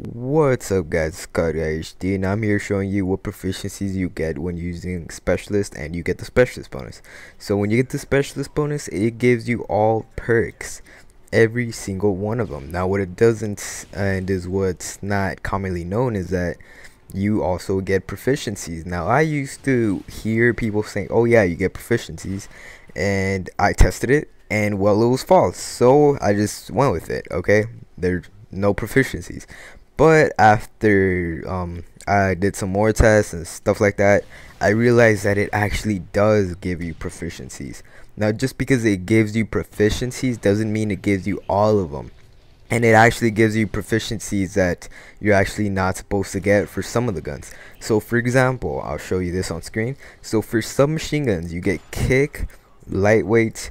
What's up guys, it's TheCodGuyGaming and I'm here showing you what proficiencies you get when using specialist, and you get the specialist bonus. So when you get the specialist bonus, it gives you all perks, every single one of them. Now what it doesn't, and is what's not commonly known, is that you also get proficiencies. Now I used to hear people saying, oh yeah, you get proficiencies, and I tested it and well, it was false, so I just went with it. Okay, there's no proficiencies. But after I did some more tests and stuff like that, I realized that it actually does give you proficiencies. Now just because it gives you proficiencies doesn't mean it gives you all of them. And it actually gives you proficiencies that you're actually not supposed to get for some of the guns. So for example, I'll show you this on screen. So for submachine guns, you get kick, lightweight,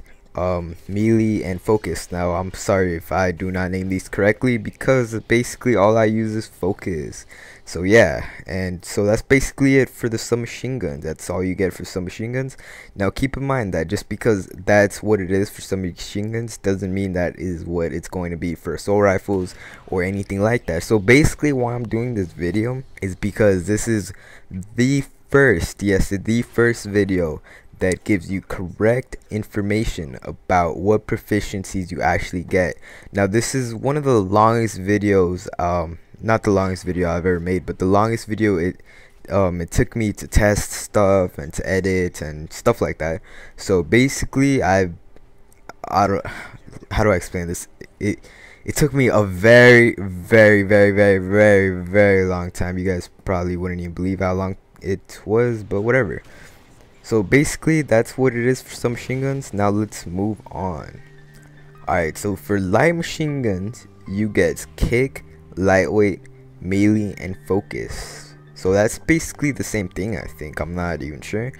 melee, and focus. Now I'm sorry if I do not name these correctly, because basically all I use is focus. So yeah, and so that's basically it for the submachine guns. That's all you get for submachine guns. Now keep in mind that just because that's what it is for submachine guns doesn't mean that is what it's going to be for assault rifles or anything like that. So basically why I'm doing this video is because this is the first, yes, the first video that gives you correct information about what proficiencies you actually get. Now this is one of the longest videos, not the longest video I've ever made, but the longest video it took me to test stuff and to edit and stuff like that. So basically I don't, how do I explain this? It took me a very long time. You guys probably wouldn't even believe how long it was, but whatever. So basically that's what it is for some machine guns. Now let's move on. Alright, so for light machine guns you get kick, lightweight, melee, and focus. So that's basically the same thing, I think. I'm not even sure.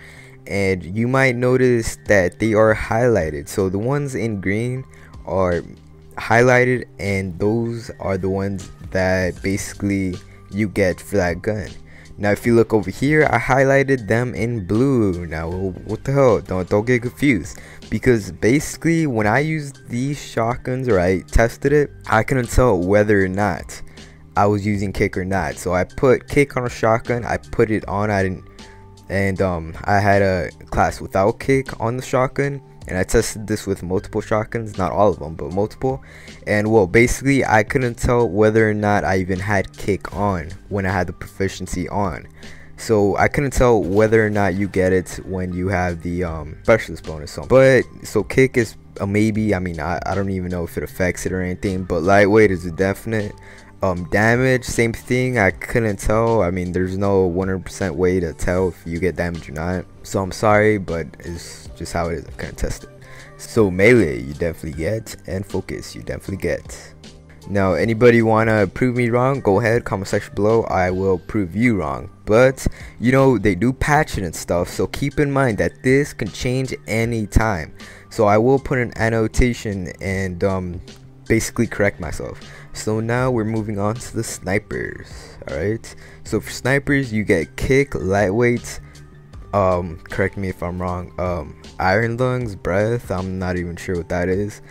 And you might notice that they are highlighted. So the ones in green are highlighted, and those are the ones that basically you get for that gun. Now if you look over here, I highlighted them in blue. Now what the hell, don't get confused, because basically when I used these shotguns, or I tested it, I couldn't tell whether or not I was using kick or not. So I put kick on a shotgun, I put it on, I had a class without kick on the shotgun, and I tested this with multiple shotguns, not all of them but multiple, and well, basically I couldn't tell whether or not I even had kick on when I had the proficiency on. So I couldn't tell whether or not you get it when you have the specialist bonus on. But so kick is a maybe. I mean, I don't even know if it affects it or anything, but lightweight is a definite. Damage, same thing, I couldn't tell. I mean, there's no 100% way to tell if you get damage or not, so I'm sorry, but it's just how it is. I couldn't test it. So melee you definitely get, and focus you definitely get. Now anybody wanna prove me wrong, go ahead, comment section below, I will prove you wrong. But you know, they do patch it and stuff, so keep in mind that this can change anytime. So I will put an annotation and basically correct myself. So now we're moving on to the snipers. Alright, so for snipers you get kick, lightweight, correct me if I'm wrong, iron lungs, breath, I'm not even sure what that is,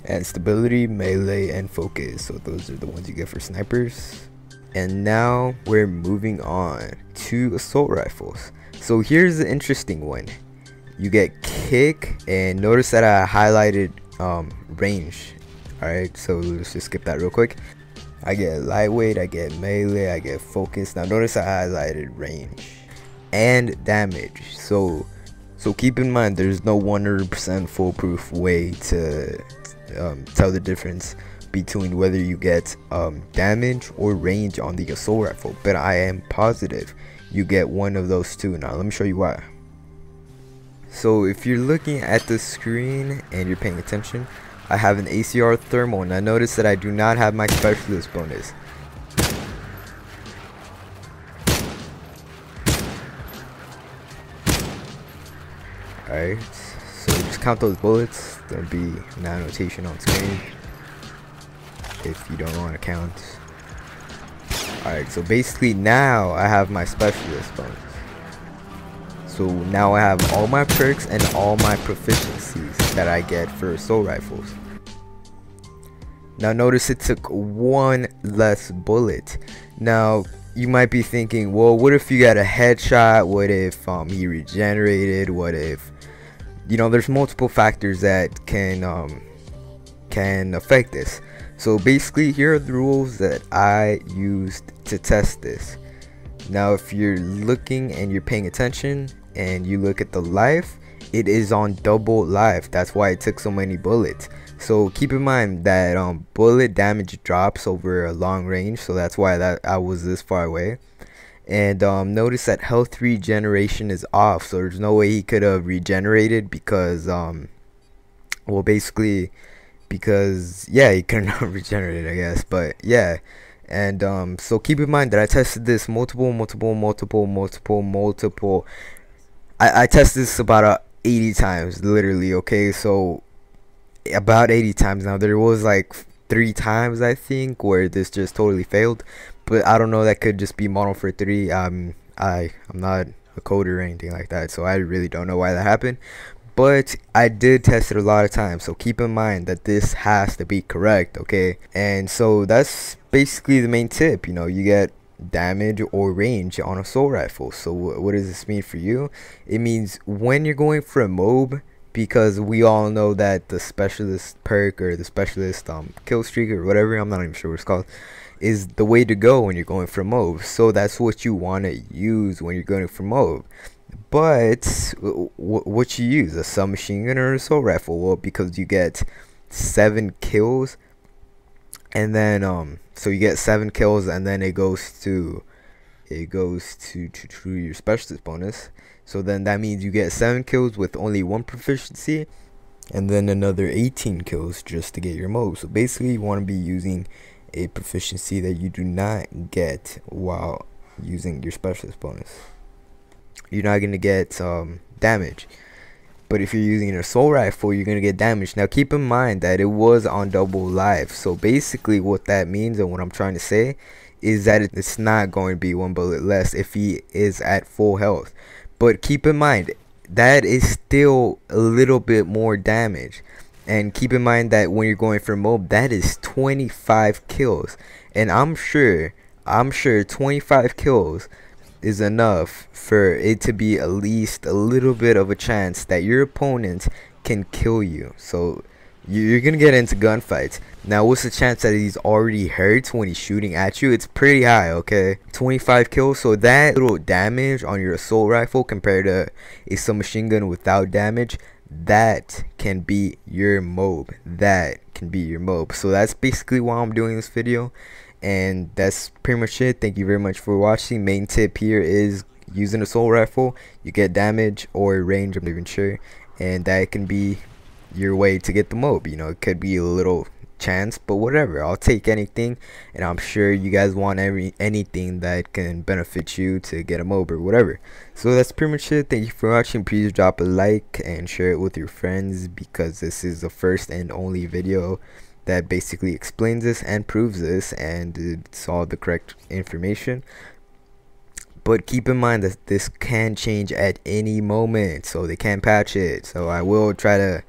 and stability, melee, and focus. So those are the ones you get for snipers. And now we're moving on to assault rifles. So here's the interesting one. You get kick, and notice that I highlighted range. Alright, so let's just skip that real quick. I get lightweight, I get melee, I get focus. Now notice I highlighted range and damage. So keep in mind there's no 100% foolproof way to tell the difference between whether you get damage or range on the assault rifle, but I am positive you get one of those two. Now let me show you why. So if you're looking at the screen and you're paying attention, I have an ACR thermal. Now notice that I do not have my specialist bonus. Alright, so just count those bullets. There'll be an annotation on screen if you don't want to count. Alright, so basically now I have my specialist bonus. So now I have all my perks and all my proficiencies that I get for assault rifles. Now notice it took one less bullet. Now you might be thinking, well, what if you got a headshot? What if he regenerated? What if, you know, there's multiple factors that can affect this. So basically, here are the rules that I used to test this. Now if you're looking and you're paying attention and you look at the life, it is on double life. That's why it took so many bullets. So keep in mind that bullet damage drops over a long range, so that's why I was this far away. And notice that health regeneration is off, so there's no way he could have regenerated because well, basically because, yeah, he couldn't have regenerated, I guess. But yeah, and so keep in mind that I tested this multiple I tested this about 80 times, literally. Okay, so about 80 times. Now there was like 3 times I think where this just totally failed, but I don't know, that could just be model for 3. I'm not a coder or anything like that, so I really don't know why that happened, but I did test it a lot of times. So keep in mind that this has to be correct, okay? And so that's basically the main tip. You know, you get damage or range on assault rifle. So what does this mean for you? It means when you're going for a MOAB, because we all know that the specialist perk or the specialist kill streak or whatever, I'm not even sure what it's called, is the way to go when you're going for MOAB. So that's what you want to use when you're going for MOAB. But what you use, a submachine gun or an assault rifle? Well, because you get 7 kills, and then so you get 7 kills, and then it goes to your specialist bonus. So then that means you get 7 kills with only 1 proficiency, and then another 18 kills just to get your MOAB. So basically you want to be using a proficiency that you do not get while using your specialist bonus. You're not going to get damage. But if you're using an assault rifle, you're going to get damage. Now keep in mind that it was on double life. So basically what that means, and what I'm trying to say, is that it's not going to be 1 bullet less if he is at full health. But keep in mind, that is still a little bit more damage. And keep in mind that when you're going for MOAB, that is 25 kills. And I'm sure 25 kills is enough for it to be at least a little bit of a chance that your opponent can kill you. So you're gonna get into gunfights. Now what's the chance that he's already hurt when he's shooting at you? It's pretty high, okay? 25 kills. So that little damage on your assault rifle compared to a submachine gun without damage, that can be your MOAB. That can be your MOAB. So that's basically why I'm doing this video, and that's pretty much it. Thank you very much for watching. Main tip here is using an assault rifle, you get damage or range, I'm not even sure, and that can be your way to get the MOAB. You know, it could be a little chance, but whatever, I'll take anything, and I'm sure you guys want anything that can benefit you to get a MOAB or whatever. So that's pretty much it. Thank you for watching. Please drop a like and share it with your friends, because this is the first and only video that basically explains this and proves this, and it's all the correct information. But keep in mind that this can change at any moment, so they can patch it. So I will try to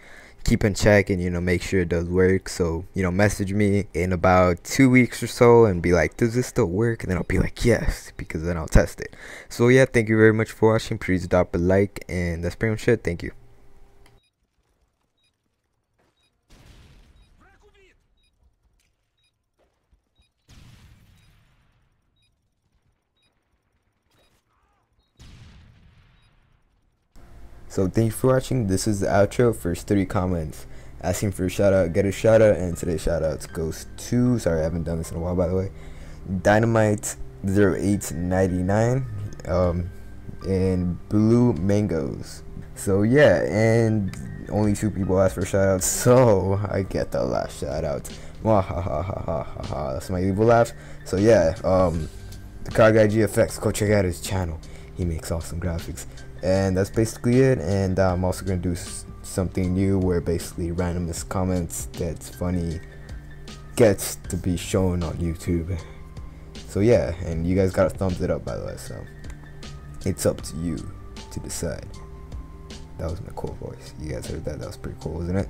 keep in check and, you know, make sure it does work. So, you know, message me in about 2 weeks or so and be like, does this still work? And then I'll be like, yes, because then I'll test it. So yeah, thank you very much for watching. Please drop a like, and that's pretty much it. Thank you. So thank you for watching. This is the outro. First 30 comments asking for a shout out, get a shout out, and today's shout outs goes to, sorry, I haven't done this in a while, by the way, Dynamite 0899 and Blue Mangoes. So yeah, and only 2 people asked for shout outs, so I get the last shout out. That's my evil laugh. So yeah, the Card Guy GFX, go check out his channel. He makes awesome graphics. And that's basically it. And I'm also gonna do something new where basically randomest comments that's funny gets to be shown on YouTube. So yeah, and you guys gotta thumbs it up, by the way, so it's up to you to decide. That was my cool voice. You guys heard that? That was pretty cool, wasn't it?